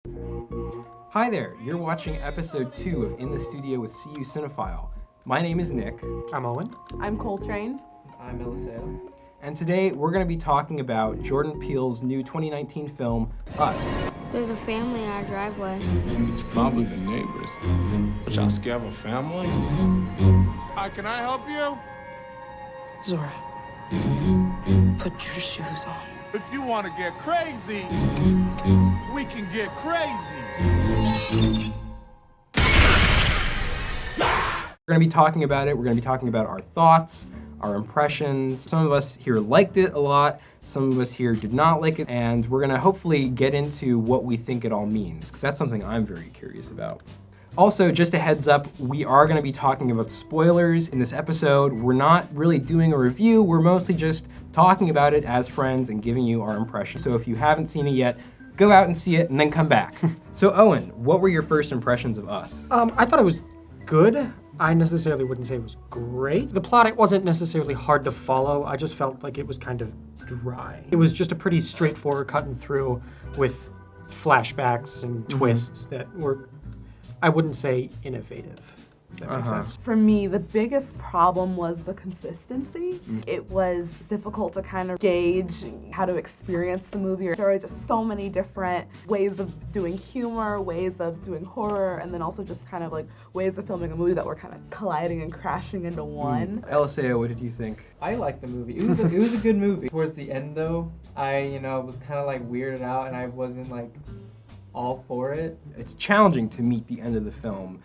Hi there, you're watching episode 2 of In the Studio with C-U Cinephile. My name is Nick. I'm Owen. I'm Coltrane. I'm Eliseo. And today we're going to be talking about Jordan Peele's new 2019 film, Us. There's a family in our driveway. It's probably the neighbors. But y'all scared of a family? Hi, can I help you? Zora, put your shoes on. If you want to get crazy, we can get crazy. We're going to be talking about it. We're going to be talking about our thoughts, our impressions. Some of us here liked it a lot. Some of us here did not like it. And we're going to hopefully get into what we think it all means, because that's something I'm very curious about. Also, just a heads up, we are going to be talking about spoilers in this episode. We're not really doing a review. We're mostly just talking about it as friends and giving you our impressions. So if you haven't seen it yet, go out and see it and then come back. So Owen, what were your first impressions of Us? I thought it was good. I necessarily wouldn't say it was great. The plot, it wasn't necessarily hard to follow. I just felt like it was kind of dry. It was just a pretty straightforward cut and through with flashbacks and twists that were, I wouldn't say innovative. If that makes sense. For me, the biggest problem was the consistency. It was difficult to kind of gauge how to experience the movie. There are just so many different ways of doing humor, ways of doing horror, and then also just kind of like ways of filming a movie that were kind of colliding and crashing into one. Eliseo, what did you think? I liked the movie. It was a good movie. Towards the end though, I was kind of like weirded out and I wasn't like all for it. It's challenging to meet the end of the film,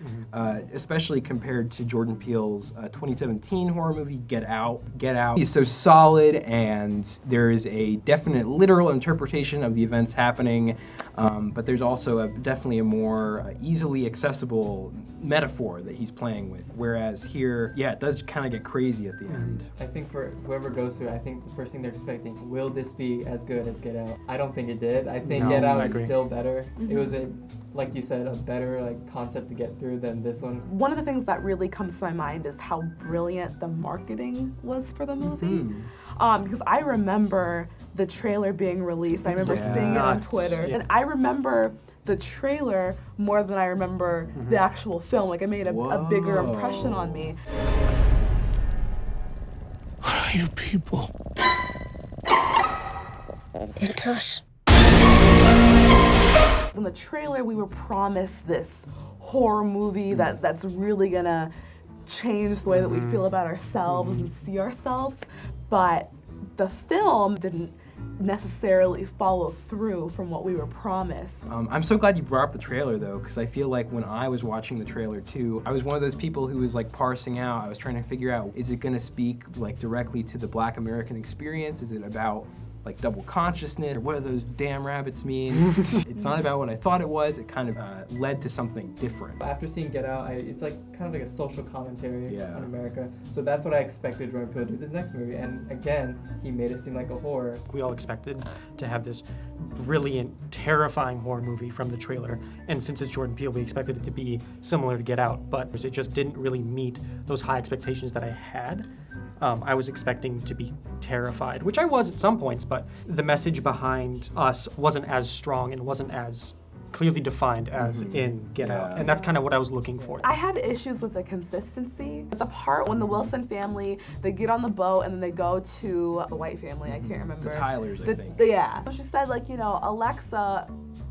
especially compared to Jordan Peele's 2017 horror movie, Get Out. Get Out is so solid, and there is a definite literal interpretation of the events happening, but there's also definitely a more easily accessible metaphor that he's playing with. Whereas here, yeah, it does kind of get crazy at the end. I think for whoever goes to it, I think the first thing they're expecting, will this be as good as Get Out? I don't think it did. I think Get Out is still better. It was like you said, a better concept to get through than this one. One of the things that really comes to my mind is how brilliant the marketing was for the movie. Because I remember the trailer being released. I remember seeing it on Twitter. Yeah. And I remember the trailer more than I remember the actual film. Like, it made a bigger impression on me. What are you people? It's us. In the trailer, we were promised this horror movie that's really gonna change the way that we feel about ourselves and see ourselves, but the film didn't necessarily follow through from what we were promised. I'm so glad you brought up the trailer though, because I feel like when I was watching the trailer too, I was one of those people who was like parsing out. I was trying to figure out, is it going to speak like directly to the Black American experience? Is it about like double consciousness, or what do those damn rabbits mean? It's not about what I thought it was. It kind of led to something different. After seeing Get Out, it's like kind of like a social commentary on America. So that's what I expected Jordan Peele to do with this next movie. And again, he made it seem like a horror. We all expected to have this brilliant, terrifying horror movie from the trailer. And since it's Jordan Peele, we expected it to be similar to Get Out, but it just didn't really meet those high expectations that I had. I was expecting to be terrified, which I was at some points, but the message behind Us wasn't as strong and wasn't as clearly defined as in Get Out. And that's kind of what I was looking for. I had issues with the consistency. The part when the Wilson family, they get on the boat and then they go to the white family, I can't remember. The Tylers, I think. Yeah. She said, like, Alexa,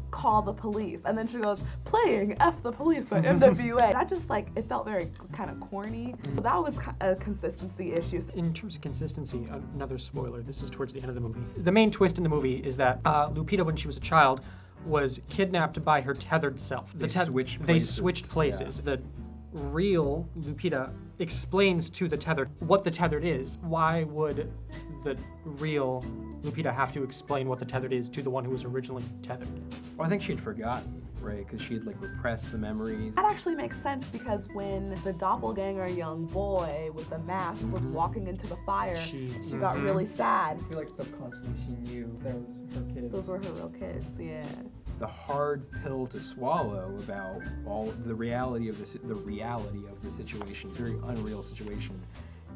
call the police. And then she goes, playing F the Police by NWA. That just it felt very kind of corny. So that was a consistency issue. In terms of consistency, another spoiler, this is towards the end of the movie. The main twist in the movie is that Lupita, when she was a child, was kidnapped by her tethered self. They switched places. The real Lupita explains to the tethered what the tethered is. Why would the real Lupita have to explain what the tethered is to the one who was originally tethered? Well, I think she'd forgotten, right? Because she'd repressed the memories. That actually makes sense, because when the doppelganger young boy with the mask was walking into the fire, she got really sad. I feel like subconsciously she knew that was her kids. Those were her real kids, yeah. The hard pill to swallow about all the reality of the situation, very unreal situation,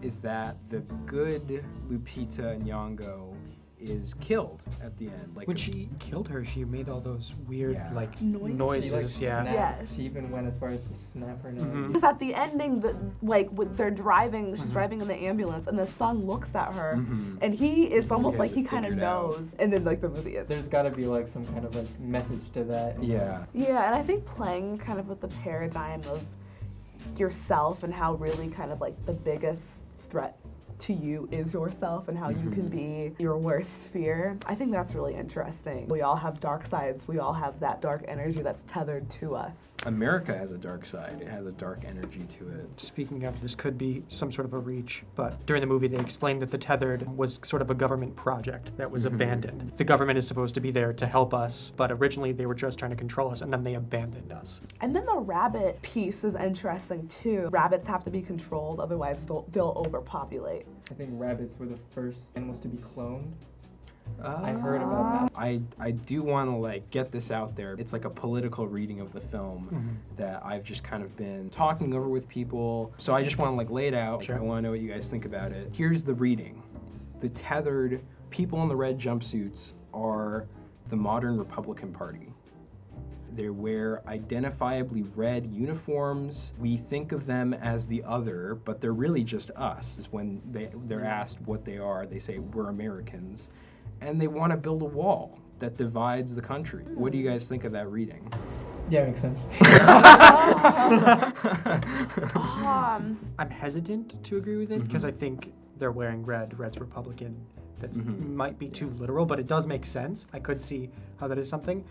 is that the good Lupita Nyong'o is killed at the end. Like when she killed her, she made all those weird like Noises. noises. She, Yeah. Yes. She even went as far as to snap her nose. Because at the ending, they're driving, she's driving in the ambulance, and the son looks at her, and it's almost like he kind of knows. And then like the movie ends. There's got to be like some kind of like message to that. Yeah. Yeah, and I think playing kind of with the paradigm of yourself and how really kind of like the biggest threat to you is yourself and how you can be your worst fear. I think that's really interesting. We all have dark sides. We all have that dark energy that's tethered to us. America has a dark side. It has a dark energy to it. Speaking of, this could be some sort of a reach, but during the movie they explained that the Tethered was sort of a government project that was abandoned. The government is supposed to be there to help us, but originally they were just trying to control us, and then they abandoned us. And then the rabbit piece is interesting too. Rabbits have to be controlled, otherwise they'll overpopulate. I think rabbits were the first animals to be cloned. I heard about that. I do want to like get this out there. It's like a political reading of the film that I've just kind of been talking over with people. So I just want to like lay it out. Sure. I want to know what you guys think about it. Here's the reading. The tethered people in the red jumpsuits are the modern Republican Party. They wear identifiably red uniforms. We think of them as the other, but they're really just us. When they're asked what they are, they say, we're Americans. And they want to build a wall that divides the country. What do you guys think of that reading? Yeah, it makes sense. I'm hesitant to agree with it because I think they're wearing red. Red's Republican. That might be too literal, but it does make sense. I could see how that is something.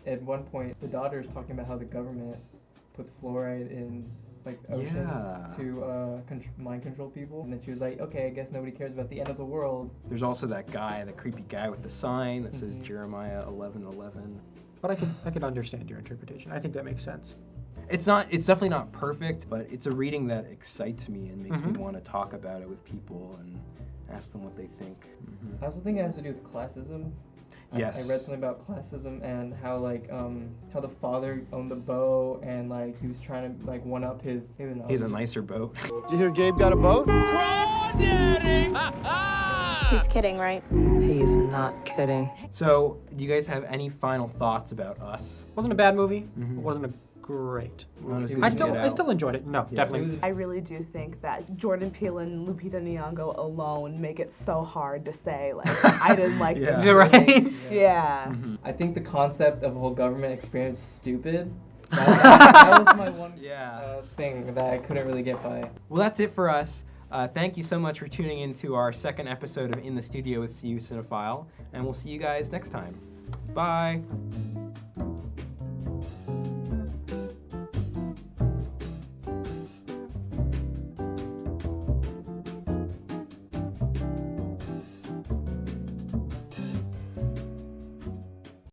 At one point, the daughter's talking about how the government puts fluoride in like oceans to mind control people, and then she was like, "Okay, I guess nobody cares about the end of the world." There's also that guy, the creepy guy with the sign that says Jeremiah 11:11. But I could understand your interpretation. I think that makes sense. It's definitely not perfect, but it's a reading that excites me and makes me want to talk about it with people and ask them what they think. I also think it has to do with classism. Yes. I read something about classism and how like how the father owned the boat and like he was trying to like one up his. He has a nicer boat. Did you hear Gabe got a boat? He's kidding, right? He's not kidding. So, do you guys have any final thoughts about Us? Wasn't a bad movie. It wasn't a great Not as movie. good I as still Get I Out. still enjoyed it. No, definitely. I really do think that Jordan Peele and Lupita Nyong'o alone make it so hard to say, like, I didn't like this. You're right. Yeah. I think the concept of a whole government experience is stupid. That was my one thing that I couldn't really get by. Well, that's it for us. Thank you so much for tuning in to our second episode of In the Studio with C-U Cinephile, and we'll see you guys next time. Bye.